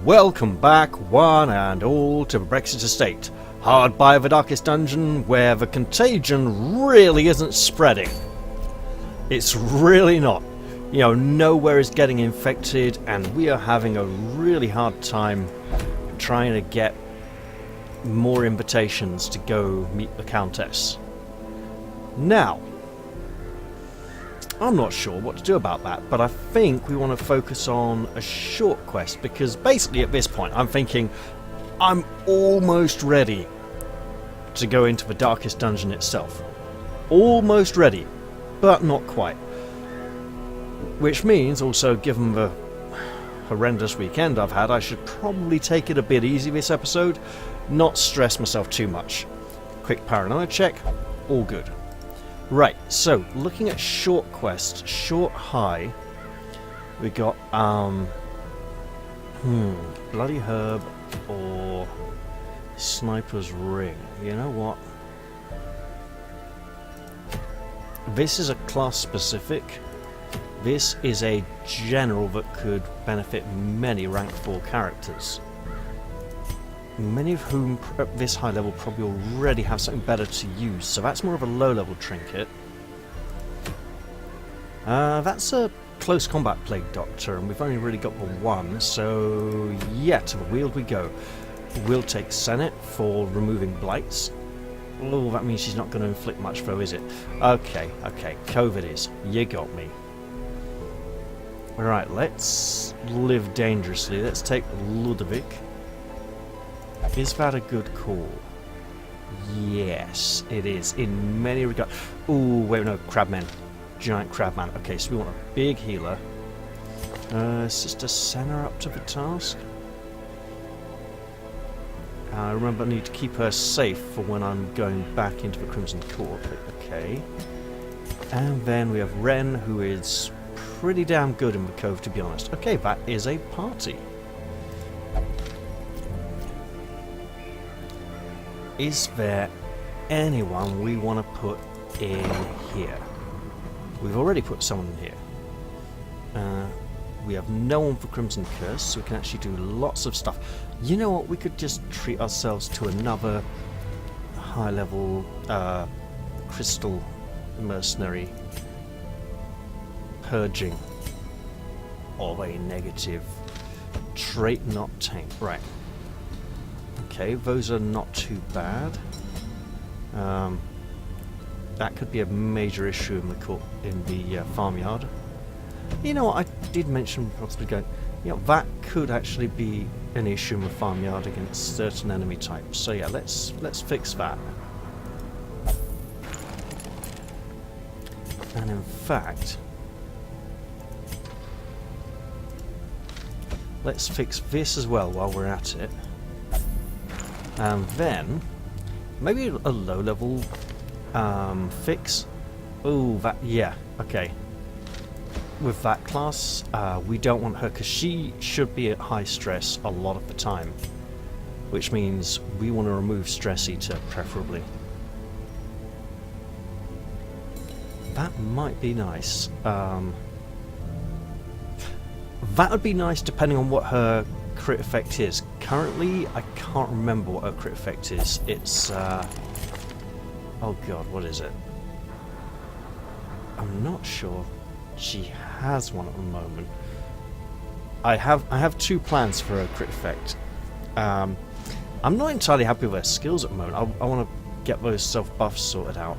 Welcome back, one and all, to Brexit Estate, hard by the darkest dungeon where the contagion really isn't spreading. It's really not. You know, nowhere is getting infected, and we are having a really hard time trying to get more invitations to go meet the Countess. Now, I'm not sure what to do about that, but I think we want to focus on a short quest, because basically at this point I'm thinking I'm almost ready to go into the darkest dungeon itself. Almost ready, but not quite. Which means, also, given the horrendous weekend I've had, I should probably take it a bit easy this episode, not stress myself too much. Quick paranoia check, all good. Right, so looking at short quest, short high, we got Bloody Herb or Sniper's Ring. You know what? This is a class specific. This is a general that could benefit many rank 4 characters, many of whom at this high level probably already have something better to use, so that's more of a low level trinket. That's a close combat plague doctor, and we've only really got the one, so yeah, to the wield we go. We'll take Senate for removing blights. Oh, that means she's not going to inflict much though, is it? Okay, COVID is. You got me. Alright, let's live dangerously. Let's take Ludovic. Is that a good call? Yes, it is, in many regards. Ooh, wait, no, Crabman. Giant Crabman. Okay, so we want a big healer. Sister Senna up to the task. Remember, I need to keep her safe for when I'm going back into the Crimson Court. Okay. And then we have Ren, who is pretty damn good in the Cove, to be honest. Okay, that is a party. Is there anyone we want to put in here? We've already put someone in here. We have no one for Crimson Curse, so we can actually do lots of stuff. You know what? We could just treat ourselves to another high-level crystal mercenary purging of a negative trait not taint. Right. Okay, those are not too bad. That could be a major issue in the farmyard. You know what? I did mention possibly going. You know, that could actually be an issue in the farmyard against certain enemy types. So yeah, let's fix that. And in fact, let's fix this as well while we're at it. And then maybe a low level fix. Oh, that, yeah, okay. With that class, we don't want her, because she should be at high stress a lot of the time, which means we want to remove Stress Eater preferably. That might be nice. That would be nice depending on what her crit effect is. Currently, I can't remember what her crit effect is. It's oh god, what is it? I'm not sure. She has one at the moment. I have two plans for her crit effect. I'm not entirely happy with her skills at the moment. I want to get those self buffs sorted out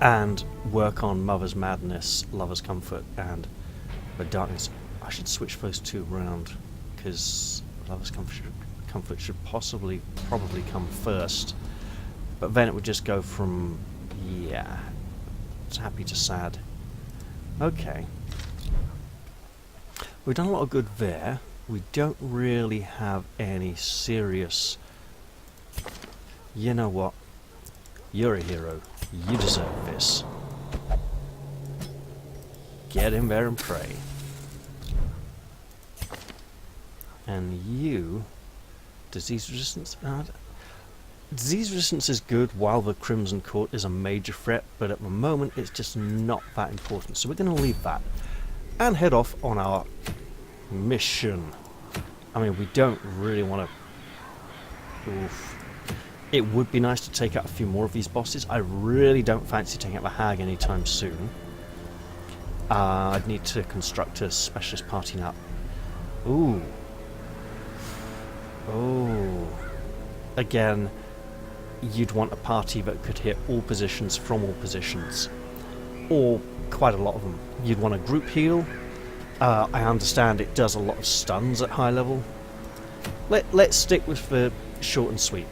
and work on Mother's Madness, Lover's Comfort, and the Darkness. I should switch those two around, because Lover's Comfort should probably come first. But then it would just go from, yeah, happy to sad. Okay. We've done a lot of good there. We don't really have any serious... You know what? You're a hero. You deserve this. Get in there and pray. And you... Disease resistance... Disease resistance is good while the Crimson Court is a major threat, but at the moment it's just not that important. So we're going to leave that and head off on our mission. I mean, we don't really want to... Oof. It would be nice to take out a few more of these bosses. I really don't fancy taking out the hag anytime soon. I'd need to construct a specialist party now. Ooh. Oh. Again, you'd want a party that could hit all positions from all positions. Or quite a lot of them. You'd want a group heal. I understand it does a lot of stuns at high level. Let's stick with the short and sweet.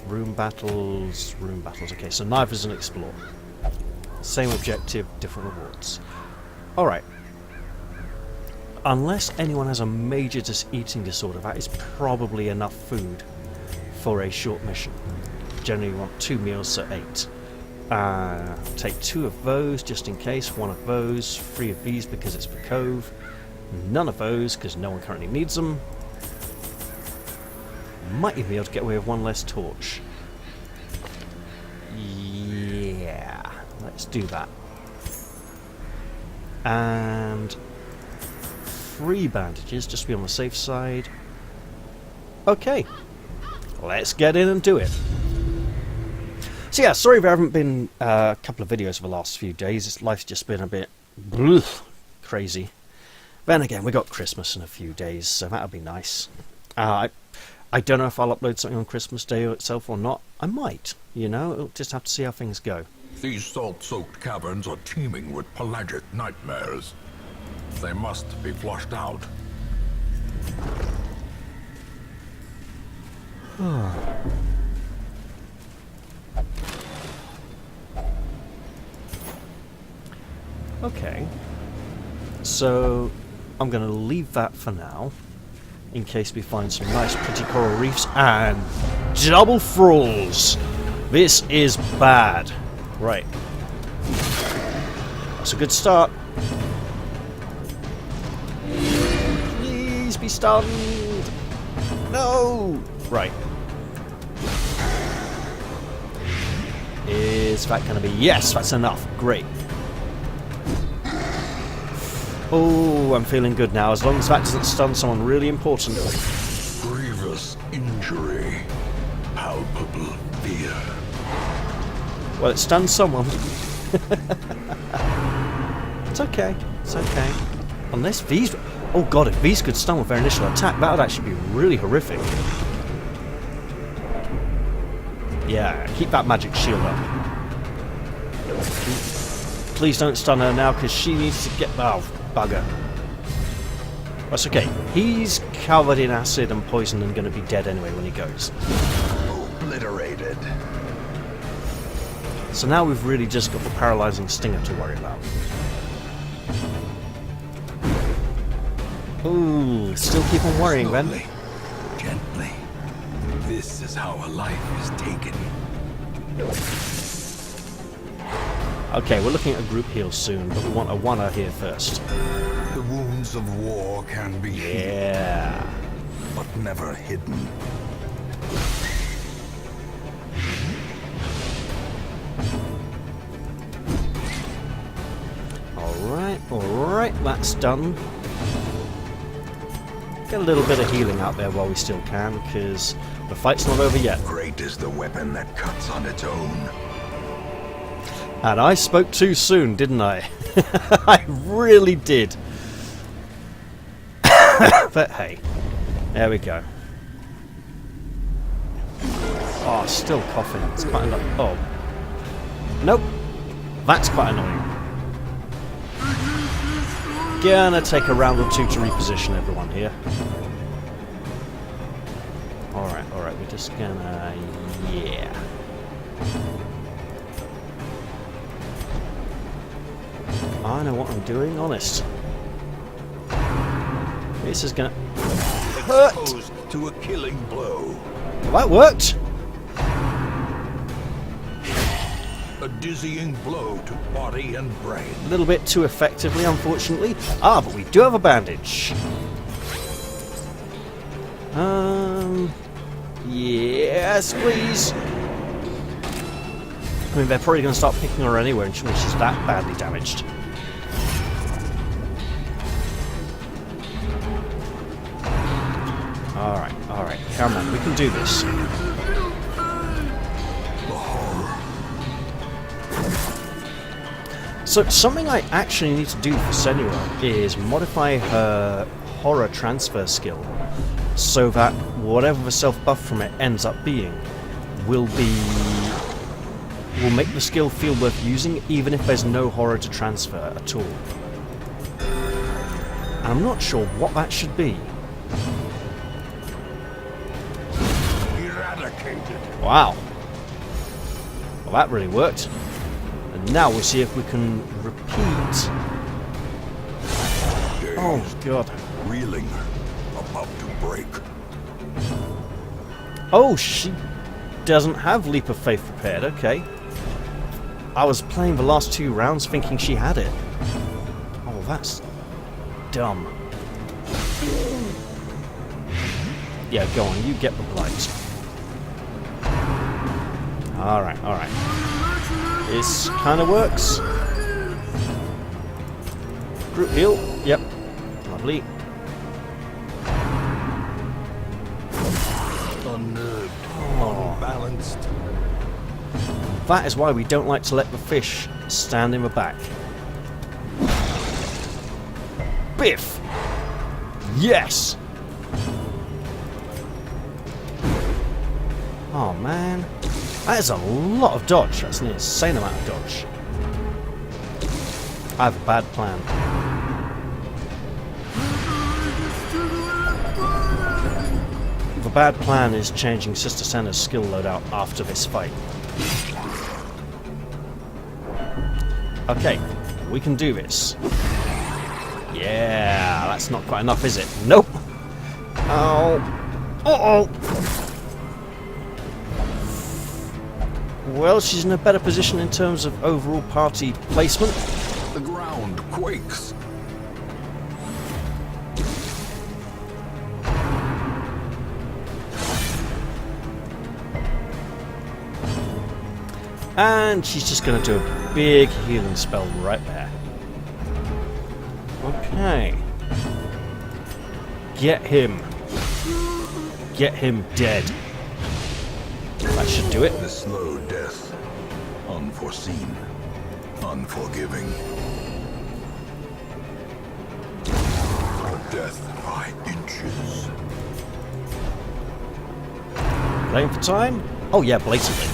Room battles, okay, so neither's an explore. Same objective, different rewards. Alright. Unless anyone has a major eating disorder, that is probably enough food for a short mission. Generally you want 2 meals, so 8. Take 2 of those just in case, 1 of those, 3 of these because it's for Cove, none of those because no one currently needs them. Might even be able to get away with 1 less torch. Yeah, let's do that. And 3 bandages just to be on the safe side. Okay, let's get in and do it. So yeah, sorry there haven't been a couple of videos for the last few days. Life's just been a bit crazy. Then again, we got Christmas in a few days, so that'll be nice. I don't know if I'll upload something on Christmas Day itself or not. I might, you know, we'll just have to see how things go. These salt-soaked caverns are teeming with pelagic nightmares. They must be flushed out. Okay, so I'm going to leave that for now, in case we find some nice pretty coral reefs and double thralls. This is bad. Right. That's a good start. Please be stunned. No. Right. Is that going to be... Yes, that's enough. Great. Oh, I'm feeling good now, as long as that doesn't stun someone really important. Grievous injury. Palpable fear. Well, it stunned someone. It's okay. It's okay. Unless these... Oh god, if these could stun with their initial attack, that would actually be really horrific. Yeah, keep that magic shield up. Please don't stun her now, because she needs to get... Oh, bugger. That's okay. He's covered in acid and poison and going to be dead anyway when he goes. Obliterated. So now we've really just got the paralyzing stinger to worry about. Ooh, still keep on worrying, Slowly, then. gently. This is how a life is taken. Okay, we're looking at a group heal soon, but we want a one-er here first. The wounds of war can be Yeah. healed, but never hidden. Alright, that's done. Get a little bit of healing out there while we still can, because the fight's not over yet. Great is the weapon that cuts on its own. And I spoke too soon, didn't I? I really did. But hey, there we go. Oh, still coughing. It's quite annoying. Oh. Nope. That's quite annoying. Gonna take a round or two to reposition everyone here. Alright, we're just gonna... yeah. I know what I'm doing, honest. This is gonna hurt! Exposed to a killing blow. Well, that worked! A dizzying blow to body and brain. A little bit too effectively, unfortunately. Ah, but we do have a bandage. Yes, please. I mean, they're probably going to start picking her anyway when she's that badly damaged. Alright. Come on, we can do this. So, something I actually need to do for Senua is modify her horror transfer skill so that whatever the self-buff from it ends up being will make the skill feel worth using even if there's no horror to transfer at all. And I'm not sure what that should be. Eradicated. Wow. Well, that really worked. And now we'll see if we can repeat. Oh, God. Reeling. About to break. Oh, she doesn't have Leap of Faith prepared. Okay. I was playing the last 2 rounds thinking she had it. Oh, that's dumb. Yeah, go on. You get the blight. Alright. This kind of works. Group heal. Yep. Lovely. Unnerved. Unbalanced. That is why we don't like to let the fish stand in the back. Biff! Yes! Oh man. That is a lot of dodge. That's an insane amount of dodge. I have a bad plan. The bad plan is changing Sister Senna's skill loadout after this fight. Okay, we can do this. Yeah, that's not quite enough, is it? Nope. Oh. Uh-oh. Well, she's in a better position in terms of overall party placement. The ground quakes. And she's just going to do a big healing spell right there. Okay. Get him. Get him dead. That should do it. The slow death. Unforeseen. Unforgiving. Death by inches. Playing for time? Oh yeah, blatantly.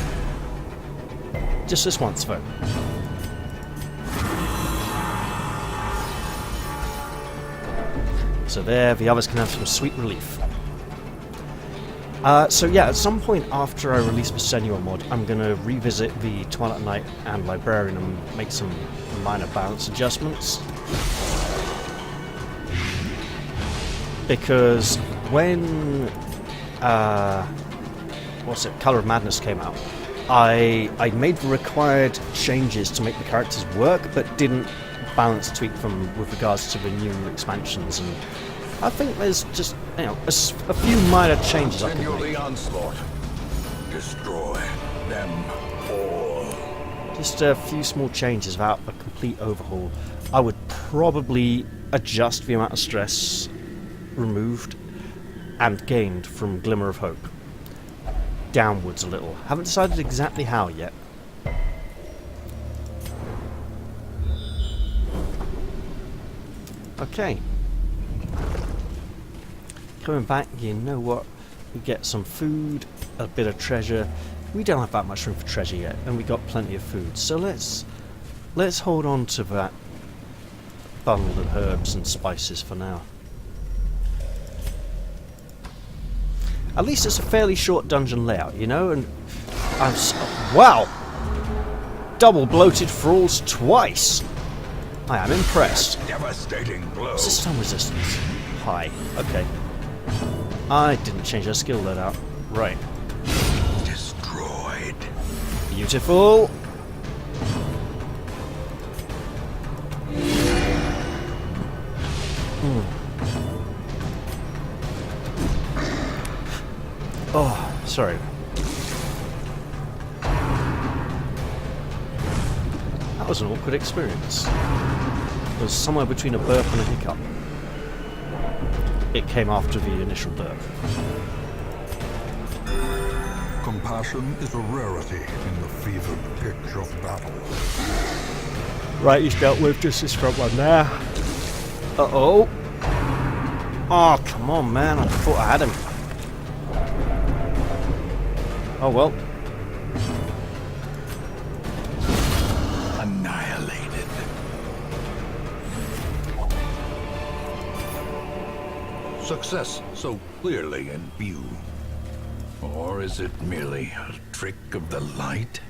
Just this once, though. So there, the others can have some sweet relief. So yeah, at some point after I release the Senua mod, I'm going to revisit the Twilight Knight and Librarian and make some minor balance adjustments. Because when Color of Madness came out, I made the required changes to make the characters work, but didn't balance tweak them with regards to the new expansions, and I think there's just, you know, a few minor changes I Continue can make. the onslaught. Destroy them all. Just a few small changes without a complete overhaul. I would probably adjust the amount of stress removed and gained from Glimmer of Hope downwards a little. Haven't decided exactly how yet. Okay. Coming back, you know what? We get some food, a bit of treasure. We don't have that much room for treasure yet, and we got plenty of food. So let's hold on to that bundle of herbs and spices for now. At least it's a fairly short dungeon layout, you know, and wow! Double bloated thralls twice! I am impressed. Devastating blow. Resistance resistance. High. Okay. I didn't change her skill loadout. Right. Destroyed. Beautiful. Oh, sorry. That was an awkward experience. It was somewhere between a burp and a hiccup. it came after the initial burp. Compassion is a rarity in the fevered pitch of battle. Right, he's dealt with just this front one there. Uh-oh. Oh, come on, man. I thought I had him. Oh, well. Annihilated. Success so clearly in view. Or is it merely a trick of the light?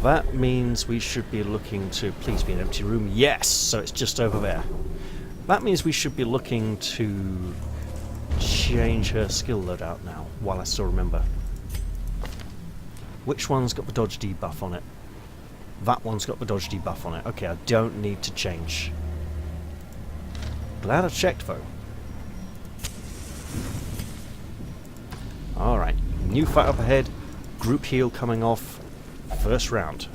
That means we should be looking to... Please be an empty room. Yes! So it's just over there. That means we should be looking to change her skill loadout now, while I still remember. Which one's got the dodge debuff on it? That one's got the dodge debuff on it. Okay, I don't need to change. Glad I checked, though. Alright, new fight up ahead. Group heal coming off. First round.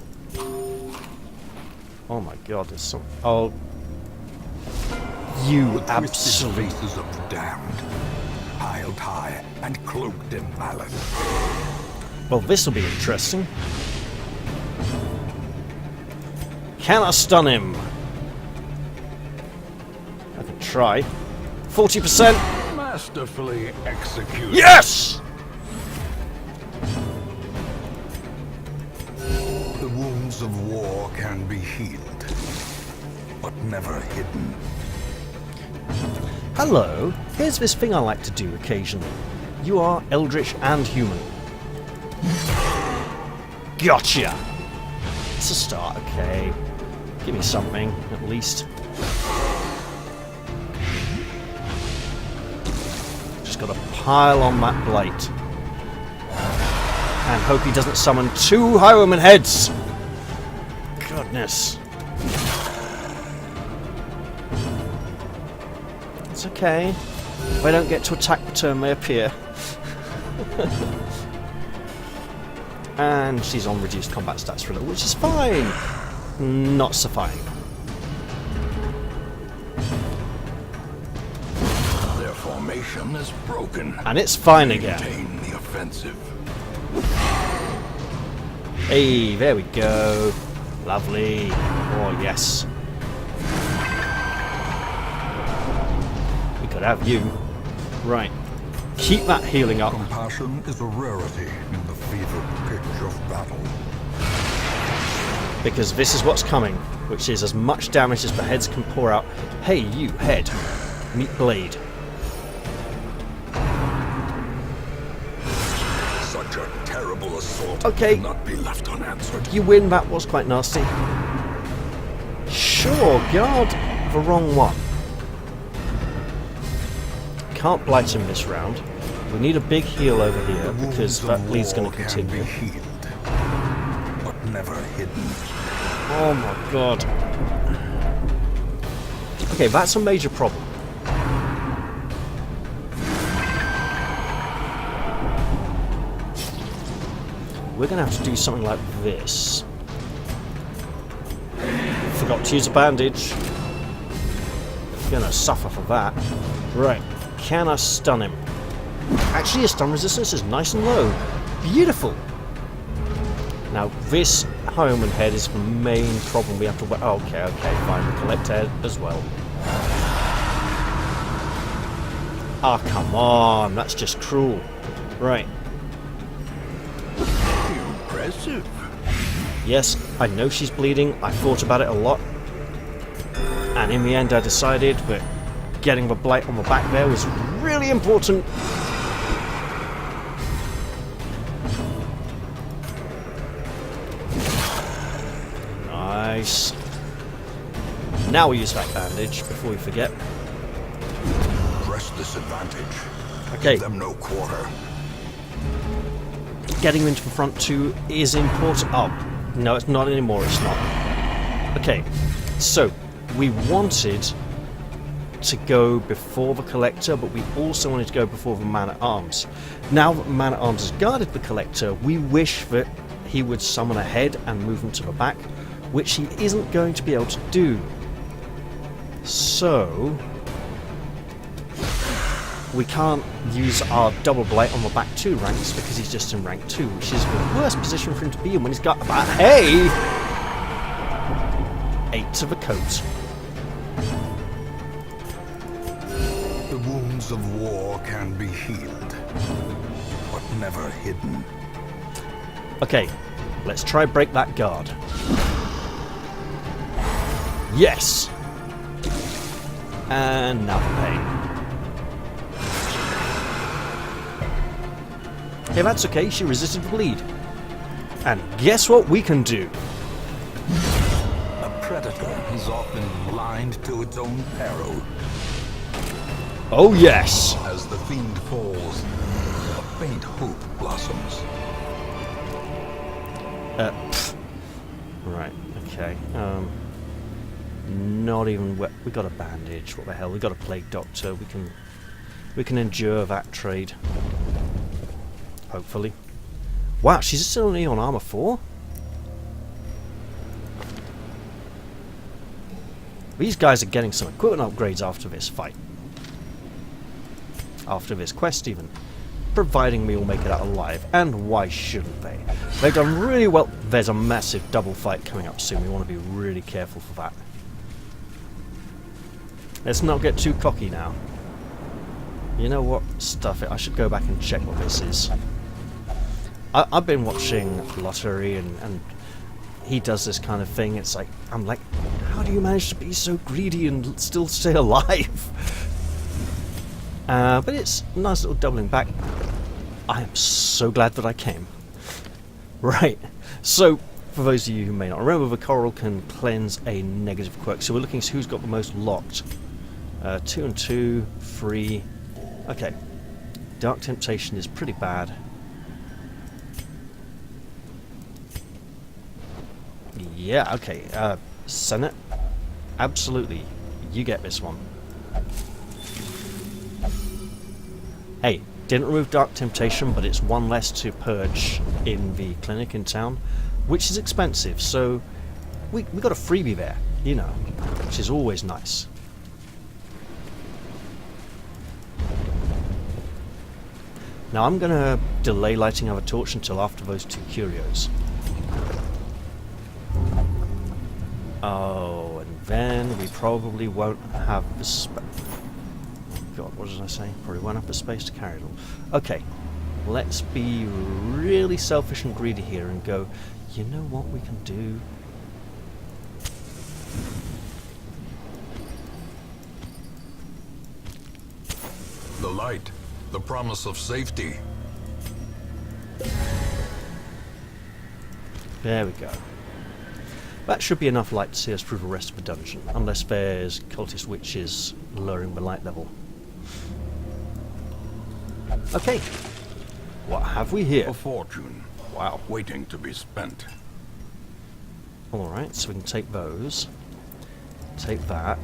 Oh my god, there's some... Oh. You absolute... faces of the damned, piled high and cloaked in malice. Well, this'll be interesting. Can I stun him? I can try. 40%! Masterfully executed. Yes! The wounds of war can be healed, but never hidden. Hello, here's this thing I like to do occasionally. You are eldritch and human. Gotcha! It's a start, okay. Give me something, at least. Just gotta pile on that blight. And hope he doesn't summon 2 Highwayman heads! Goodness. It's okay. If I don't get to attack the turn they appear. And she's on reduced combat stats for a little, which is fine. Not so fine. Their formation is broken. And it's fine again. Maintain the offensive. Hey, there we go. Lovely. Oh, yes. We could have you. Right. Keep that healing up. Compassion is a rarity in the fevered pitch of battle. Because this is what's coming, which is as much damage as the heads can pour out. Hey, you, head. Meet blade. Such a terrible assault Okay. cannot be left unanswered. You win, that was quite nasty. Sure, guard the wrong one. Can't blight him this round. We need a big heal over here because that bleed's going to continue. Healed, but never hidden. Oh my god. Okay, that's a major problem. We're going to have to do something like this. Forgot to use a bandage. Gonna suffer for that. Right. Can I stun him? Actually, his stun resistance is nice and low. Beautiful. Now, this Highwayman head is the main problem we have to... Oh, okay, fine. We collect head as well. Ah, oh, come on. That's just cruel. Right. Impressive. Yes, I know she's bleeding. I thought about it a lot. And in the end, I decided that getting the blight on the back there was really important. Nice. Now we use that bandage before we forget. Press this advantage. Okay. Give them no quarter. Getting into the front too is important. Oh, no, it's not anymore. It's not. Okay, so we wanted to go before the Collector, but we also wanted to go before the Man-at-Arms. Now that the Man-at-Arms has guarded the Collector, we wish that he would summon a head and move him to the back, which he isn't going to be able to do. So... we can't use our double blight on the back 2 ranks because he's just in rank 2, which is the worst position for him to be in when he's got about, hey! 8 to the coat. The wounds of war can be healed, but never hidden. Okay, let's try break that guard. Yes! And now the pain. Hey, that's okay, she resisted the bleed. And guess what we can do? A predator is often blind to its own peril. Oh yes! As the fiend falls, a faint hope blossoms. Right, okay. Not even we got a bandage. What the hell? We got a plague doctor. We can endure that trade. Hopefully. Wow, she's still only on armor 4. These guys are getting some equipment upgrades after this fight. After this quest, even. Providing we all make it out alive. And why shouldn't they? They've done really well. There's a massive double fight coming up soon. We want to be really careful for that. Let's not get too cocky now. You know what? Stuff it. I should go back and check what this is. I've been watching Lottery and he does this kind of thing. It's like, I'm like, how do you manage to be so greedy and still stay alive? But it's a nice little doubling back. I am so glad that I came. Right, so for those of you who may not remember, the coral can cleanse a negative quirk. So we're looking at who's got the most locked. 2 and 2, 3. Okay, Dark Temptation is pretty bad. Yeah, okay. Senate, absolutely. You get this one. Hey, didn't remove Dark Temptation, but it's one less to purge in the clinic in town, which is expensive, so we got a freebie there, you know, which is always nice. Now I'm going to delay lighting of a torch until after those 2 curios. Oh, and then we probably won't have the space. God, what did I say? Probably won't have the space to carry it all. Okay, let's be really selfish and greedy here and go, you know what we can do? The light, the promise of safety. There we go. That should be enough light to see us through the rest of the dungeon, unless there's cultist witches lowering the light level. Okay, what have we here? A fortune. Wow. Waiting to be spent. Alright, so we can take those, take that,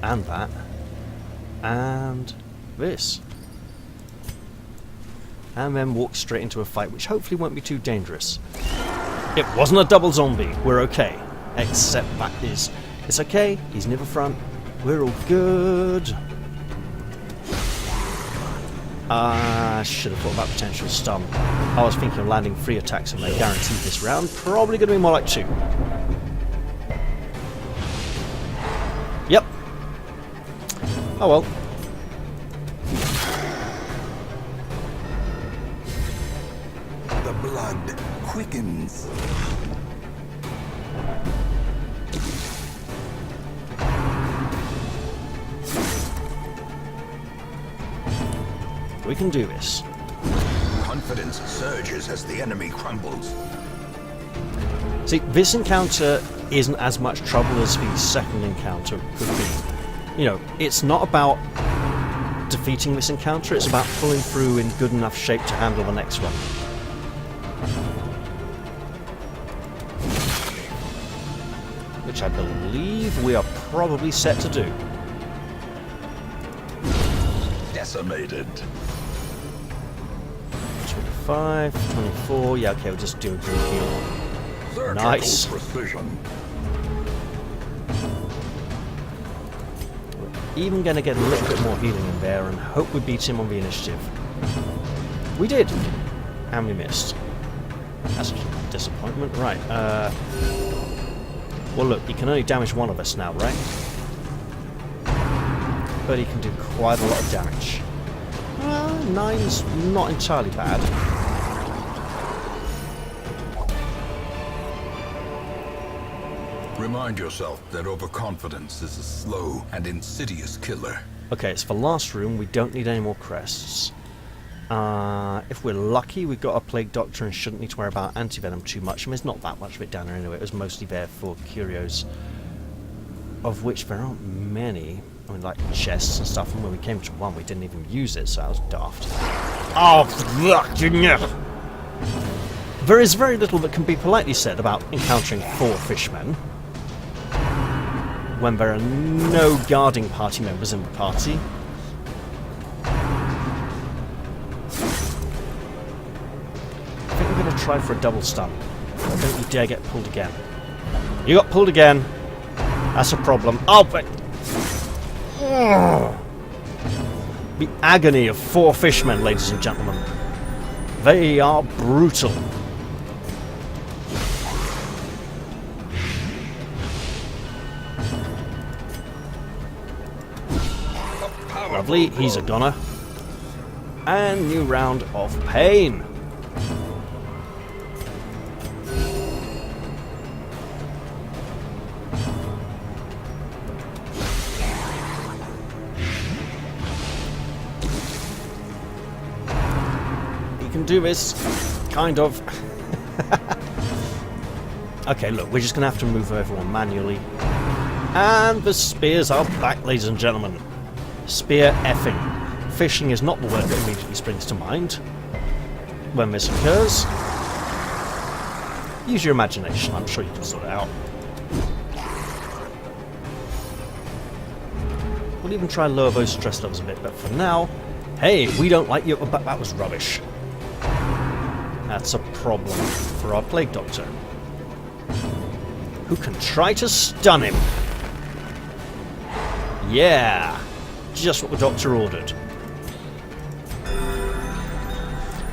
and this. And then walk straight into a fight, which hopefully won't be too dangerous. It wasn't a double zombie, we're okay. Except that is... It's okay, he's near the front, we're all good. I should have thought about potential stun. I was thinking of landing 3 attacks and they're guaranteed this round. Probably going to be more like 2. Yep. Oh well. The blood quickens. We can do this. Confidence surges as the enemy crumbles. See, this encounter isn't as much trouble as the second encounter could be. You know, it's not about defeating this encounter, it's about pulling through in good enough shape to handle the next one. Which I believe we are probably set to do. Decimated. 25, 24, yeah, okay, we'll just do a group heal. Surgical Nice. precision. even going to get a little bit more healing in there and hope we beat him on the initiative. We did! And we missed. That's a disappointment. Right, well look, he can only damage one of us now, right? But he can do quite a lot of damage. 9's not entirely bad. Remind yourself that overconfidence is a slow and insidious killer. Okay, it's the last room. We don't need any more crests. If we're lucky, we've got a Plague Doctor and shouldn't need to worry about anti-venom too much. I mean, there's not that much of it down there anyway. It was mostly there for curios, of which there aren't many. I mean, like chests and stuff, and when we came to one, we didn't even use it, so that was daft. Oh, there is very little that can be politely said about encountering 4 fishmen when there are no guarding party members in the party. I think we're going to try for a double stun. Don't you dare get pulled again. You got pulled again. That's a problem. Oh, but... The agony of 4 fishmen, ladies and gentlemen. They are brutal. Lovely, he's a goner. And new round of pain. He can do this, kind of. Okay, look, we're just going to have to move everyone manually. And the spears are back, ladies and gentlemen. Spear effing. Fishing is not the word that immediately springs to mind when this occurs. Use your imagination, I'm sure you can sort it out. We'll even try and lower those stress levels a bit, but for now, hey, we don't like you, but that was rubbish. That's a problem for our Plague Doctor, who can try to stun him. Yeah! Just what the Doctor ordered.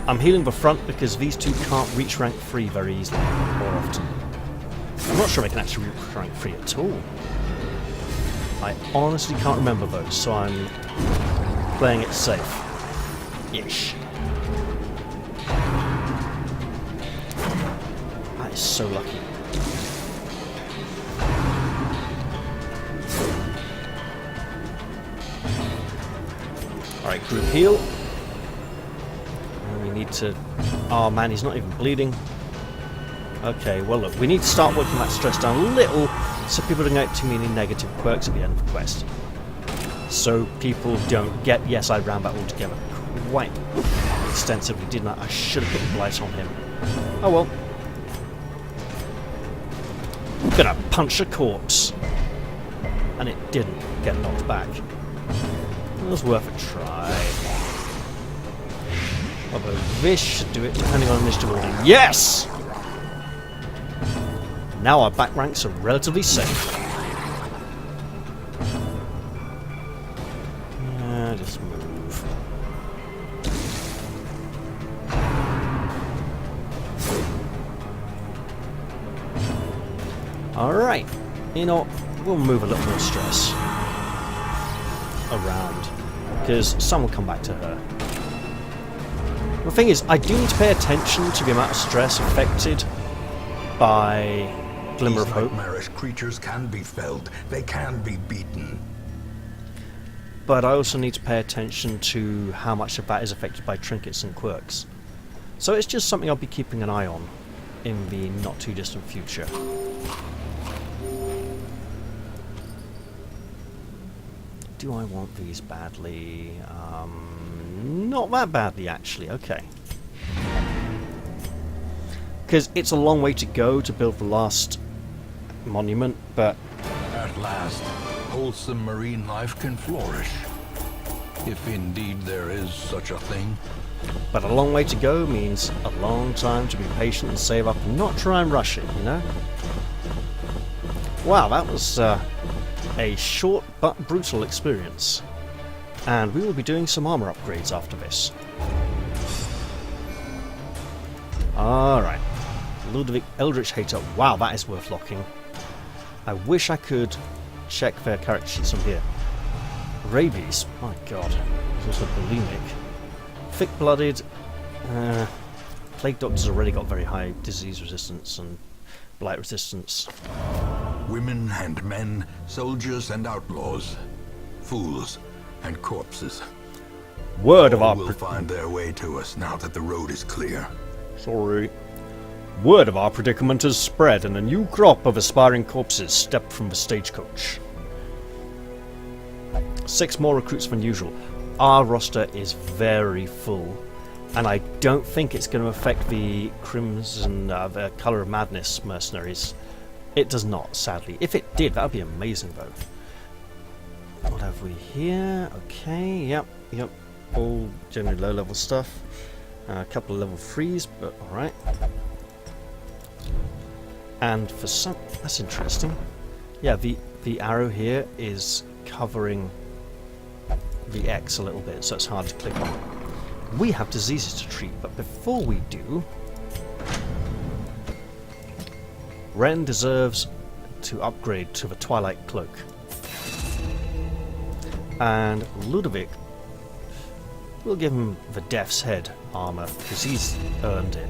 I'm healing the front because these two can't reach rank 3 very easily or often. I'm not sure they can actually reach rank 3 at all. I honestly can't remember those, so I'm playing it safe. Ish. That is so lucky. Alright, group heal. And we need to... Oh man, he's not even bleeding. Okay, well look, we need to start working that stress down a little so people don't get too many negative quirks at the end of the quest. So people don't get... Yes, I ran that all together quite extensively, didn't I? I should have put the blight on him. Oh well. I'm gonna punch a corpse. And it didn't get knocked back. It was worth a try. Although this should do it, depending on initiative order. Yes! Now our back ranks are relatively safe. Yeah, just move. Alright. You know, we'll move a little more stress around, because some will come back to her. The thing is, I do need to pay attention to the amount of stress affected by Glimmer of Hope. These nightmarish creatures can be felled. They can be beaten. But I also need to pay attention to how much of that is affected by trinkets and quirks. So it's just something I'll be keeping an eye on in the not too distant future. Do I want these badly? Not that badly, actually. Okay. Because it's a long way to go to build the last monument, but... At last, wholesome marine life can flourish. If indeed there is such a thing. But a long way to go means a long time to be patient and save up and not try and rush it, you know? Wow, that was a short but brutal experience. And we will be doing some armor upgrades after this. Alright. Ludovic Eldritch Hater. Wow, that is worth locking. I wish I could check their character sheets on here. Rabies. My god. There's also bulimic. Thick-blooded. Plague Doctor's already got very high disease resistance and blight resistance. Women and men, soldiers and outlaws, fools and corpses. Word of All our... will find their way to us now that the road is clear. Sorry. Word of our predicament has spread, and a new crop of aspiring corpses stepped from the stagecoach. 6 more recruits than usual. Our roster is very full, and I don't think it's going to affect the Crimson, the Colour of Madness mercenaries. It does not, sadly. If it did, that would be amazing, though. What have we here? Okay, yep. All generally low-level stuff. A couple of level 3s, but alright. And for some... that's interesting. Yeah, the arrow here is covering the X a little bit, so it's hard to click on. We have diseases to treat, but before we do... Ren deserves to upgrade to the Twilight Cloak. And Ludovic, we'll give him the Death's Head armor, because he's earned it.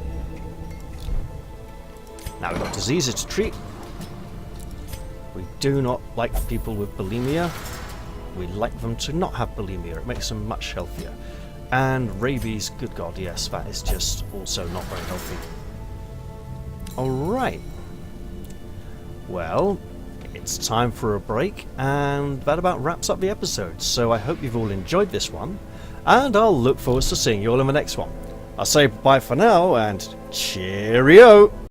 Now we've got diseases to treat. We do not like people with bulimia. We like them to not have bulimia. It makes them much healthier. And rabies, good god, yes, that is just also not very healthy. Alright. Well, it's time for a break, and that about wraps up the episode. So I hope you've all enjoyed this one, and I'll look forward to seeing you all in the next one. I'll say bye for now, and cheerio!